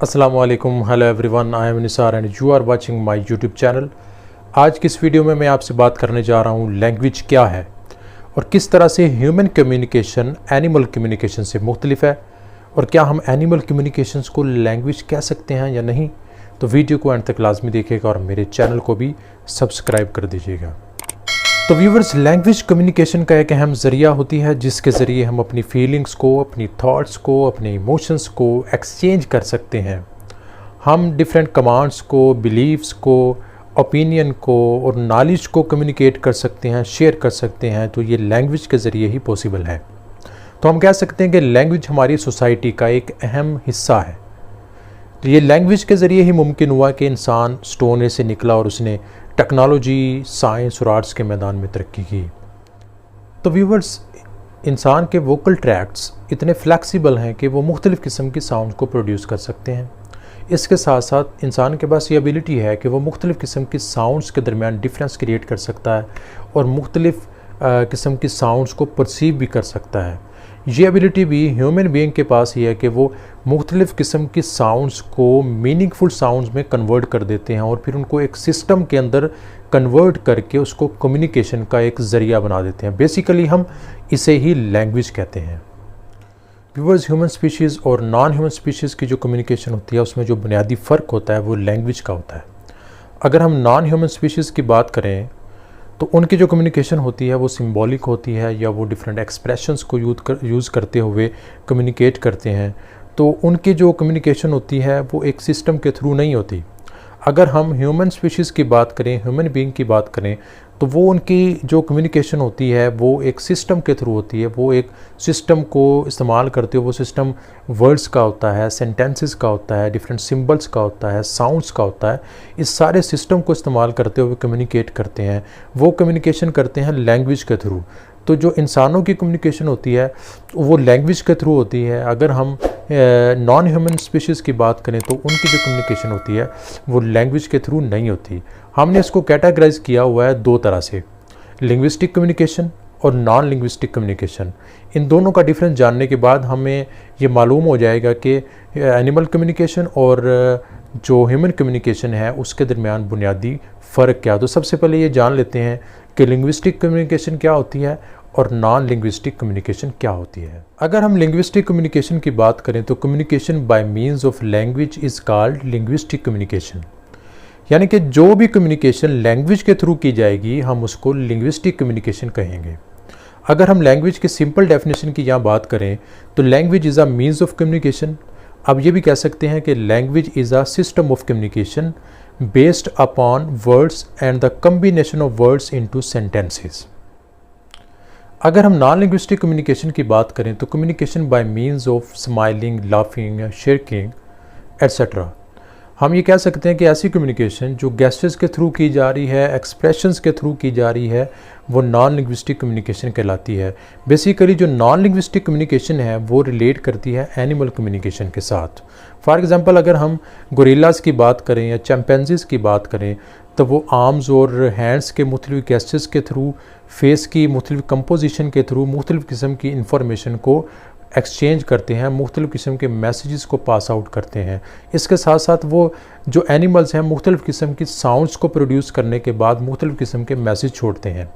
अस्सलाम वालेकुम, hello everyone, I am Nisar and you are watching my YouTube channel. आज की इस वीडियो में मैं आपसे बात करने जा रहा हूँ लैंग्वेज क्या है और किस तरह से ह्यूमन कम्युनिकेशन एनिमल कम्युनिकेशन से मुख्तलिफ है और क्या हम एनिमल कम्युनिकेशंस को लैंग्वेज कह सकते हैं या नहीं। तो वीडियो को एंड तक लाजमी देखिएगा और मेरे चैनल को भी सब्सक्राइब कर दीजिएगा। तो व्यूवर्स, लैंग्वेज कम्युनिकेशन का एक अहम ज़रिया होती है जिसके ज़रिए हम अपनी फीलिंग्स को, अपनी थॉट्स को, अपने इमोशंस को एक्सचेंज कर सकते हैं। हम डिफरेंट कमांड्स को, बिलीव्स को, ओपिनियन को और नॉलेज को कम्युनिकेट कर सकते हैं, शेयर कर सकते हैं। तो ये लैंग्वेज के ज़रिए ही पॉसिबल है। तो हम कह सकते हैं कि लैंग्वेज हमारी सोसाइटी का एक अहम हिस्सा है। तो ये लैंग्वेज के ज़रिए ही मुमकिन हुआ कि इंसान स्टोन से निकला और उसने टेक्नोलॉजी, साइंस और आर्ट्स के मैदान में तरक्की की। तो व्यूवर्स, इंसान के वोकल ट्रैक्ट्स इतने फ्लेक्सिबल हैं कि वो मुख्तलिफ़ किस्म की साउंड को प्रोड्यूस कर सकते हैं। इसके साथ साथ इंसान के पास ये एबिलिटी है कि वो मुख्तलिफ़ किस्म की साउंड्स के दरमियान डिफरेंस क्रिएट कर सकता है और मुख्तलिफ़ किस्म की साउंड्स को परसीव भी कर सकता है। ये एबिलिटी भी ह्यूमन बीइंग के पास ही है कि वो मुख्तलिफ़ किस्म की साउंड्स को मीनिंगफुल साउंड्स में कन्वर्ट कर देते हैं और फिर उनको एक सिस्टम के अंदर कन्वर्ट करके उसको कम्युनिकेशन का एक ज़रिया बना देते हैं। बेसिकली हम इसे ही लैंग्वेज कहते हैं। व्यूअर्स, ह्यूमन स्पीशीज़ और नॉन ह्यूमन स्पीशीज़ की जो कम्युनिकेशन होती है उसमें जो बुनियादी फ़र्क होता है वो लैंग्वेज का होता है। अगर हम नॉन ह्यूमन स्पीशीज़ की बात करें तो उनकी जो कम्युनिकेशन होती है वो सिंबॉलिक होती है या वो डिफरेंट एक्सप्रेशंस को यूज़ करते हुए कम्युनिकेट करते हैं। तो उनकी जो कम्युनिकेशन होती है वो एक सिस्टम के थ्रू नहीं होती। अगर हम ह्यूमन स्पीशीज़ की बात करें, ह्यूमन बीइंग की बात करें, तो वो उनकी जो कम्युनिकेशन होती है वो एक सिस्टम के थ्रू होती है। वो एक सिस्टम को इस्तेमाल करते हुए, वो सिस्टम वर्ड्स का होता है, सेंटेंसेस का होता है, डिफरेंट सिंबल्स का होता है, साउंड्स का होता है। इस सारे सिस्टम को इस्तेमाल करते हुए कम्युनिकेट करते हैं। वो कम्युनिकेशन करते हैं लैंग्वेज के थ्रू। तो जो इंसानों की कम्युनिकेशन होती है वो लैंग्वेज के थ्रू होती है। अगर हम नॉन ह्यूमन स्पीशीज़ की बात करें तो उनकी जो कम्युनिकेशन होती है वो लैंग्वेज के थ्रू नहीं होती। हमने इसको कैटेगराइज किया हुआ है दो तरह से, लिंग्विस्टिक कम्युनिकेशन और नॉन लिंग्विस्टिक कम्युनिकेशन। इन दोनों का डिफरेंस जानने के बाद हमें ये मालूम हो जाएगा कि एनिमल कम्युनिकेशन और जो ह्यूमन कम्युनिकेशन है उसके दरमियान बुनियादी फ़र्क क्या। तो सबसे पहले ये जान लेते हैं कि लिंग्विस्टिक कम्युनिकेशन क्या होती है और नॉन लिंग्विस्टिक कम्युनिकेशन क्या होती है। अगर हम लिंग्विस्टिक कम्युनिकेशन की बात करें तो communication by means of language is called linguistic communication. यानी कि जो भी कम्युनिकेशन लैंग्वेज के थ्रू की जाएगी हम उसको लिंग्विस्टिक कम्युनिकेशन कहेंगे। अगर हम लैंग्वेज की सिंपल डेफिनेशन की यहाँ बात करें तो language is a means of communication. अब ये भी कह सकते हैं कि language is a system of communication based upon words and the combination of words into sentences. अगर हम नॉन लिंग्विस्टिक कम्युनिकेशन की बात करें तो communication by means of smiling, laughing, shaking etcetera. हम ये कह सकते हैं कि ऐसी कम्युनिकेशन जो गेस्चर्स के थ्रू की जा रही है, एक्सप्रेशंस के थ्रू की जा रही है, वो नॉन लिंग्विस्टिक कम्युनिकेशन कहलाती है। बेसिकली जो नॉन लिंग्विस्टिक कम्युनिकेशन है वो रिलेट करती है एनिमल कम्युनिकेशन के साथ। फॉर एग्जांपल, अगर हम गोरिल्लास की बात करें या चिंपैंजीज़ की बात करें तो वो आर्म्स और हैंड्स के मुख्तलिफ गेस्चर्स के थ्रू, फेस की मुख्तलिफ कंपोजिशन के थ्रू मुख्तलिफ किस्म की इंफॉर्मेशन को एक्सचेंज करते हैं, मुख्तलिफ़ किस्म के मैसेजेस को पास आउट करते हैं। इसके साथ साथ वो जो एनिमल्स हैं मुख्तलिफ़ किस्म की साउंड्स को प्रोड्यूस करने के बाद मुख्तलिफ़ किस्म के मैसेज छोड़ते हैं।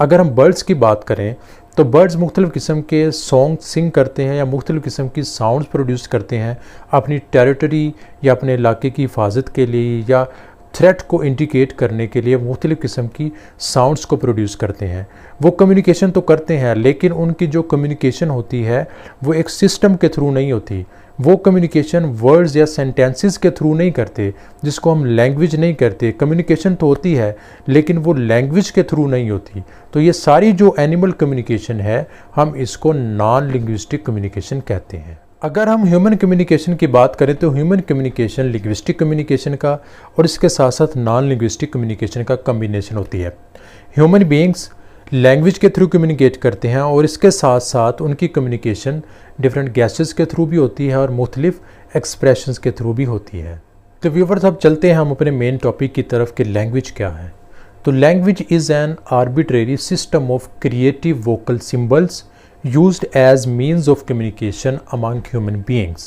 अगर हम बर्ड्स की बात करें तो बर्ड्स मुख्तलिफ़ किस्म के सॉन्ग सिंग करते हैं या मुख्तलिफ़ किस्म की साउंड्स प्रोड्यूस करते हैं अपनी टेरिटरी या अपने इलाके की हिफाजत के लिए या थ्रेट को इंडिकेट करने के लिए मुख्तलिफ़ किस्म की साउंड्स को प्रोड्यूस करते हैं। वो कम्युनिकेशन तो करते हैं लेकिन उनकी जो कम्युनिकेशन होती है वो एक सिस्टम के थ्रू नहीं होती। वो कम्युनिकेशन वर्ड्स या सेंटेंसेस के थ्रू नहीं करते, जिसको हम लैंग्वेज नहीं करते। कम्युनिकेशन तो होती है लेकिन वो लैंग्वेज के थ्रू नहीं होती। तो ये सारी जो एनिमल कम्युनिकेशन है हम इसको नॉन लिंग्विस्टिक कम्युनिकेशन कहते हैं। अगर हम ह्यूमन कम्युनिकेशन की बात करें तो ह्यूमन कम्युनिकेशन लिंग्विस्टिक कम्युनिकेशन का और इसके साथ साथ नॉन लिंग्विस्टिक कम्युनिकेशन का कम्बिनेशन होती है। ह्यूमन बीइंग्स लैंग्वेज के थ्रू कम्युनिकेट करते हैं और इसके साथ साथ उनकी कम्युनिकेशन डिफरेंट गैसेस के थ्रू भी होती है और मुख्तलिफ एक्सप्रेशंस के थ्रू भी होती है। तो व्यूअर्स, अब चलते हैं हम अपने मेन टॉपिक की तरफ कि लैंग्वेज क्या है। तो language is an arbitrary system of creative vocal symbols used as means of communication among human beings।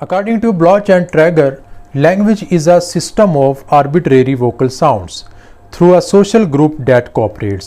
According to Bloch and Traeger, language is a system of arbitrary vocal sounds through a social group that cooperates.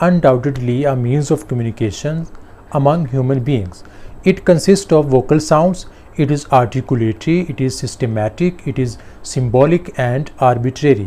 undoubtedly a means of communication among human beings. It consists of vocal sounds, it is articulatory, it is systematic, it is symbolic and arbitrary.